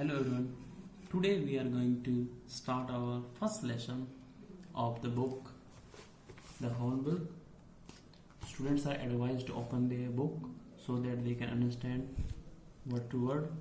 Hello everyone. Today we are going to start our first lesson of the book The Hornbill. Students are advised to open their book so that they can understand word to word.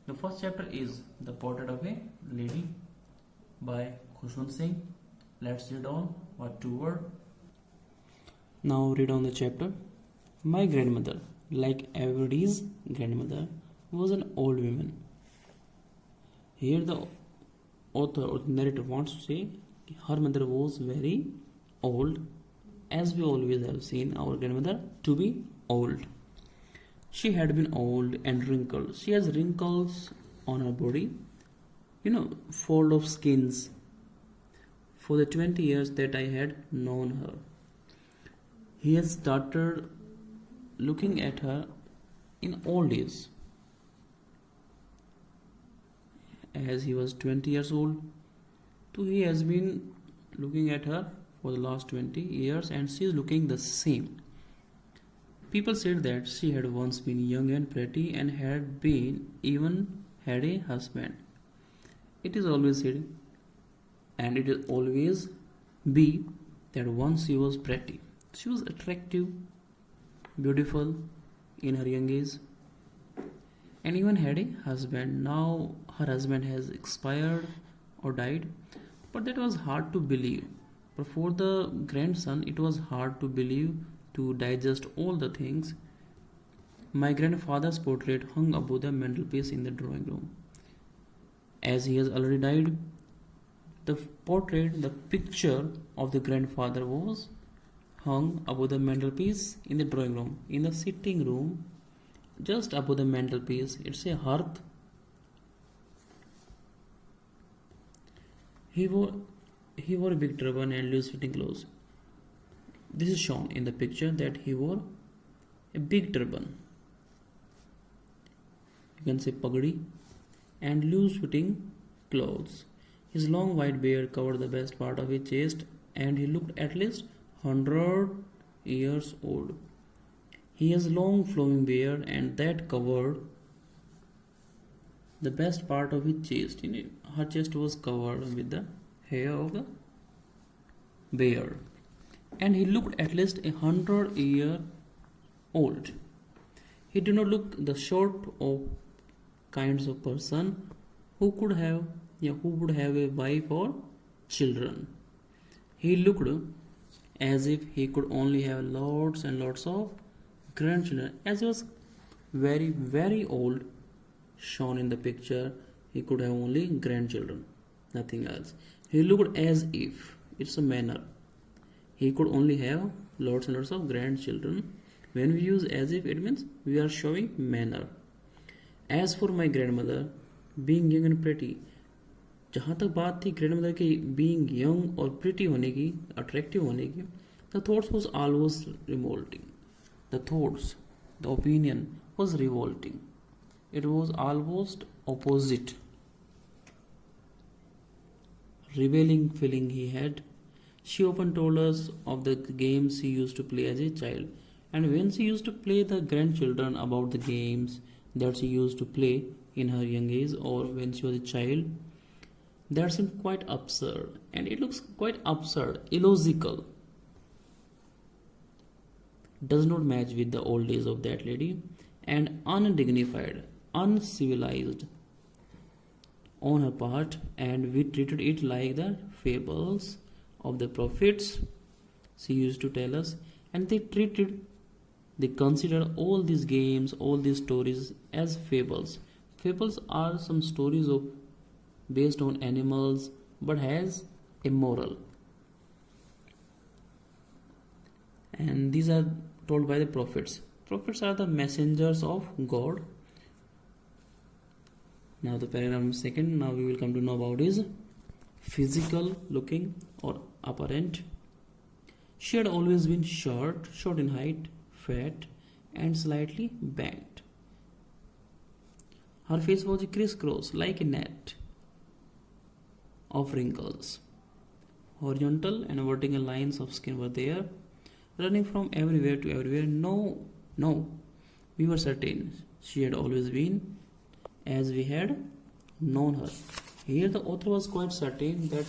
The first chapter is The Portrait of a Lady by Khushwant Singh. Let's read on word to word. Now read on the chapter. My grandmother, like everybody's grandmother, was an old woman. Here the author or the narrator wants to say her mother was very old, as we always have seen our grandmother to be old. She had been old and wrinkled. She has wrinkles on her body, fold of skins. For the 20 years that I had known her, he has started looking at her in old age. As he was 20 years old, too, he has been looking at her for the last 20 years and she is looking the same. People said that she had once been young and pretty and even had a husband. It is always said, and it is always be, that once she was pretty. She was attractive, beautiful in her young age, and even had a husband. Now her husband has expired or died, but that was hard to believe. But for the grandson, it was hard to believe, to digest all the things. My grandfather's portrait hung above the mantelpiece in the drawing room. As he has already died, the picture of the grandfather was hung above the mantelpiece in the drawing room, in the sitting room. Just above the mantelpiece, it's a hearth. He wore a big turban and loose fitting clothes. This is shown in the picture that he wore a big turban. You can say pagadi, and loose fitting clothes. His long white beard covered the best part of his chest, and he looked at least 100 years old. He has long flowing beard, and that covered the best part of his chest. Her chest was covered with the hair of the beard, and he looked at least 100 years old. He did not look the sort of kinds of person who would have a wife or children. He looked as if he could only have lots and lots of grandchildren. As he was very, very old, shown in the picture, he could have only grandchildren, nothing else. He looked as if, it's a manner, he could only have lots and lots of grandchildren. When we use as if, it means we are showing manner. As for my grandmother, being young and pretty, जहाँ तक बात थी grandmother की being young और pretty होने की, attractive होने की, the thoughts was always revolting. The thoughts, the opinion was revolting. It was almost opposite. Rebelling feeling he had. She often told us of the games she used to play as a child. And when she used to play the grandchildren about the games that she used to play in her young age or when she was a child, that seemed quite absurd. And it looks quite absurd, illogical. Does not match with the old days of that lady, and undignified, uncivilized on her part, and we treated it like the fables of the prophets she used to tell us, and they considered all these games, all these stories as fables. Fables are some stories based on animals but has a moral, and these are told by the prophets. Prophets are the messengers of God. Now the paragraph second, now we will come to know about is physical looking or apparent. She had always been short in height, fat, and slightly bent. Her face was crisscross like a net of wrinkles. Horizontal and vertical lines of skin were there, running from everywhere to everywhere. No, we were certain she had always been, as we had known her. Here the author was quite certain that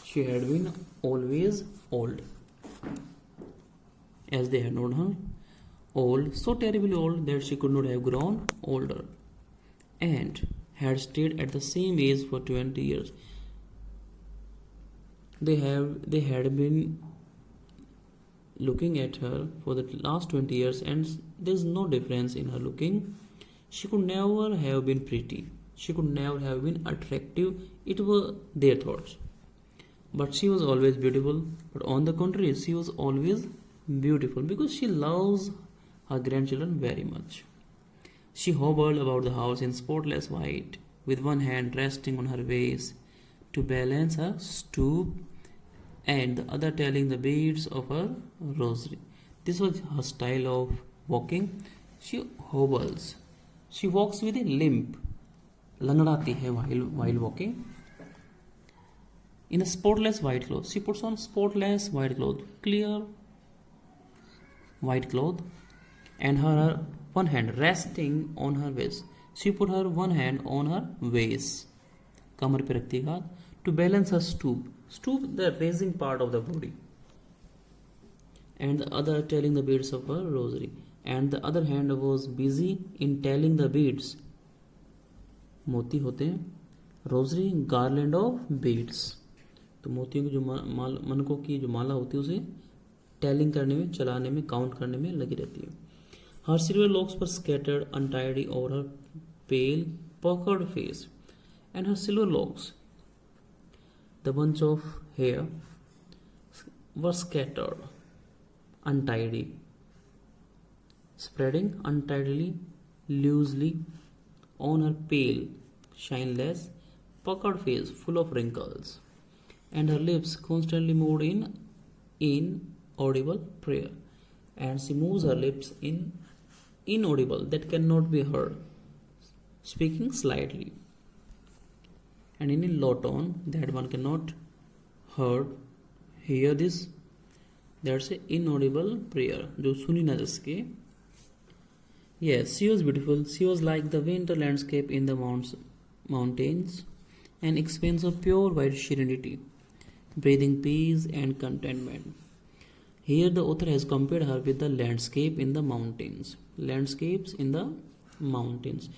she had been always old, as they had known her old, so terribly old that she could not have grown older, and had stayed at the same age for 20 years. They had been looking at her for the last 20 years, and there's no difference in her looking. She could never have been pretty. She could never have been attractive. It were their thoughts. But she was always beautiful. But on the contrary, she was always beautiful because she loves her grandchildren very much. She hobbled about the house in spotless white, with one hand resting on her waist to balance her stoop, and the other telling the beads of her rosary. This was her style of walking. She hobbles. She walks with a limp. लंगड़ाती है while walking. In a spotless white cloth. She puts on spotless white cloth, clear white cloth, and her one hand resting on her waist. She put her one hand on her waist, कमर पे रखती है हाथ, to balance her stoop. Stoop, the raising part of the body, and the other telling the beads of her rosary. And the other hand was busy in telling the beads. मोती होते हैं, rosary garland of beads. तो मोतियों की जो मनकों की जो माला होती है उसे टेलिंग करने में, चलाने में, काउंट करने में लगी रहती है. हर सिल्वर लॉक्स पर scattered untidy over her pale puckered face, and her silver locks, the bunch of hair, were scattered, untidy, spreading untidily, loosely on her pale, shineless, puckered face full of wrinkles, and her lips constantly moved in inaudible prayer. And she moves her lips in inaudible, that cannot be heard, speaking slightly, and in a low tone that one cannot hear this. That's a inaudible prayer, जो सुनी ना जिसके. Yes, she was beautiful. She was like the winter landscape in the mountains, an expanse of pure white serenity, breathing peace and contentment. Here the author has compared her with the landscape in the mountains. Landscapes in the mountains.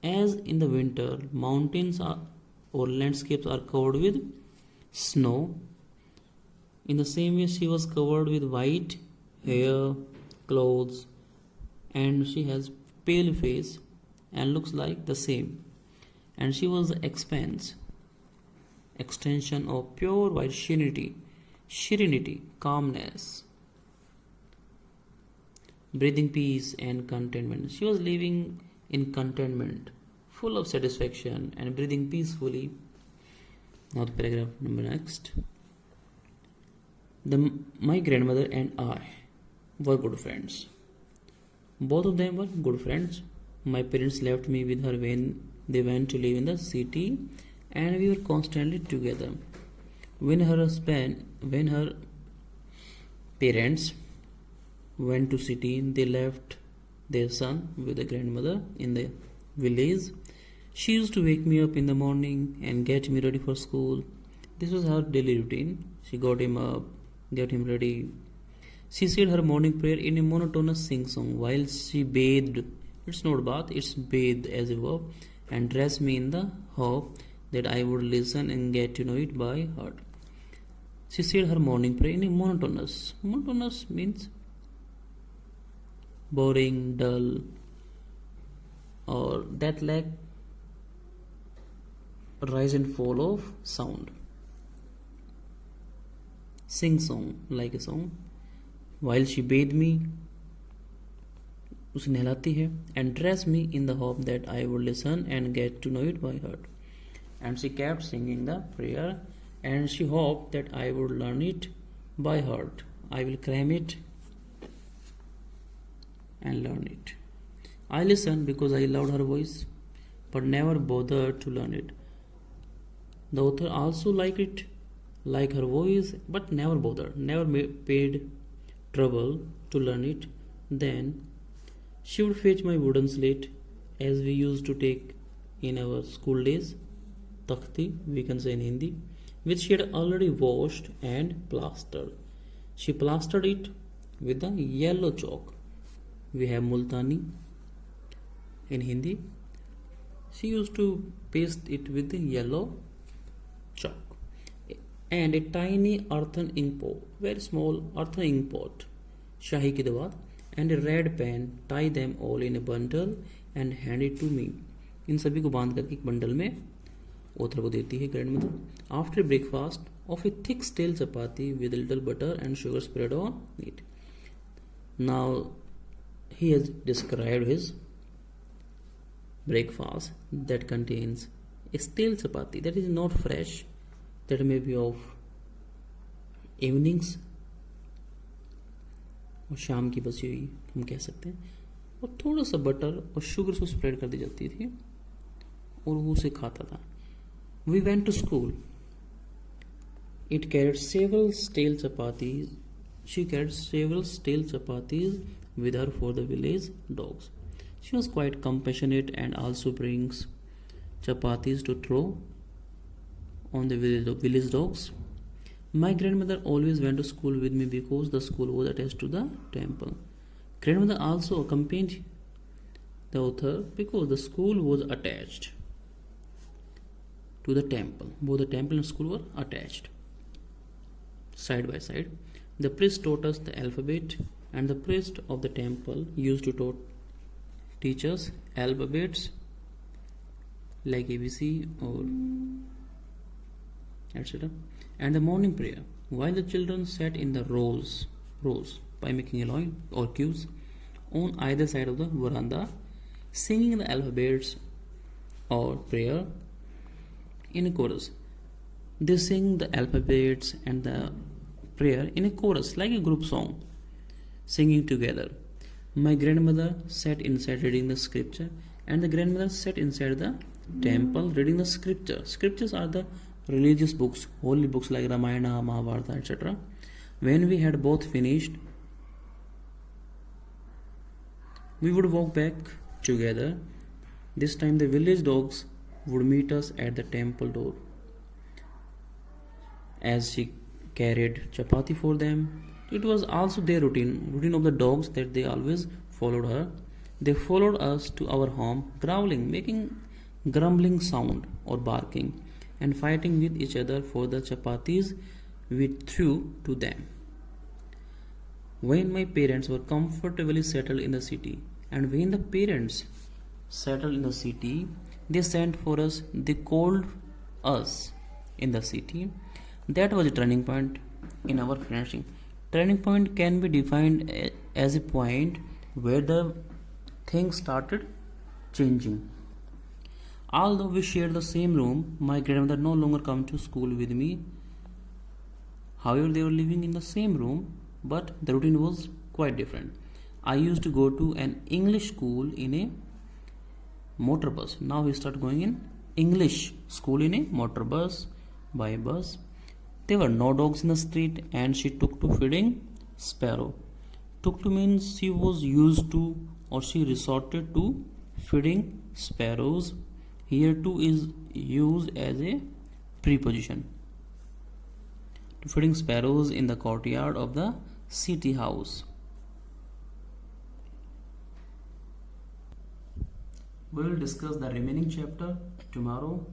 As in the winter, mountains or landscapes are covered with snow. In the same way, she was covered with white hair, clothes, and she has pale face and looks like the same. And she was the extension of pure white serenity, calmness, breathing peace and contentment. She was living in contentment, full of satisfaction and breathing peacefully. Now the paragraph number next. My grandmother and I were good friends. Both of them were good friends. My parents left me with her when they went to live in the city, and we were constantly together. When her parents went to city, they left their son with the grandmother in the village. She used to wake me up in the morning and get me ready for school. This was her daily routine. She got him up, get him ready. She said her morning prayer in a monotonous sing-song while she bathed. It's not bath, it's bathed as a verb, and dressed me in the hope that I would listen and get to know it by heart. She said her morning prayer in a monotonous. Monotonous means boring, dull, or that lack rise and fall of sound. Sing song, like a song. While she bathed me, उसे नहलाती है, and dressed me in the hope that I would listen and get to know it by heart. And she kept singing the prayer, and she hoped that I would learn it by heart. I will cram it and learn it. I listened because I loved her voice, but never bothered to learn it. The author also liked it, like her voice, but never bothered, never paid trouble to learn it. Then she would fetch my wooden slate, as we used to take in our school days, takhti we can say in Hindi, which she had already washed and plastered. She plastered it with the yellow chalk. We have multani in Hindi. She used to paste it with the yellow chalk. And a tiny earthen ink pot, very small earthen ink pot, shahi ki dawat, and a red pen. Tie them all in a bundle and hand it to me. इन सभी को बांध करके एक bundle में other को देती है grand mother. After breakfast of a thick stale chapati with a little butter and sugar spread on it. Now he has described his breakfast that contains a stale chapati that is not fresh, that may be of evenings और शाम की बची हुई हम कह सकते हैं, और थोड़ा सा बटर और शुगर से स्प्रेड कर दी जाती थी और वो उसे खाता था. We went to school. It carried several stale chapatis. She carried several stale chapatis with her for the village dogs. She was quite compassionate and also brings chapatis to throw on the village dogs. My grandmother always went to school with me because the school was attached to the temple. Grandmother also accompanied the author because the school was attached to the temple. Both the temple and school were attached side by side. The priest taught us the alphabet, and the priest of the temple used to teach us alphabets like ABC or etc. And the morning prayer, while the children sat in the rows by making a line or queues on either side of the veranda, singing the alphabets or prayer in a chorus. They sing the alphabets and the prayer in a chorus like a group song, singing together. My grandmother sat inside reading the scripture, and the grandmother sat inside the temple reading the scripture. Scriptures are the religious books, holy books like Ramayana, Mahabharata, etc. When we had both finished, we would walk back together. This time the village dogs would meet us at the temple door. As she carried chapati for them, it was also their routine of the dogs that they always followed her. They followed us to our home, growling, making grumbling sound or barking, and fighting with each other for the chapatis we threw to them. When my parents were comfortably settled in the city, and when the parents settled in the city, they sent for us, they called us in the city. That was a turning point in our friendship. Turning point can be defined as a point where the things started changing. Although we shared the same room, my grandmother no longer come to school with me. However, they were living in the same room, but the routine was quite different. I used to go to an English school in a motor bus. Now we start going in English school in a motor bus, by bus. There were no dogs in the street, and she took to feeding sparrow. Took to means she was used to, or she resorted to feeding sparrows. Here too is used as a preposition. To feeding sparrows in the courtyard of the city house. We will discuss the remaining chapter tomorrow.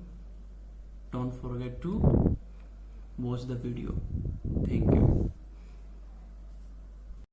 Don't forget to watch the video. Thank you.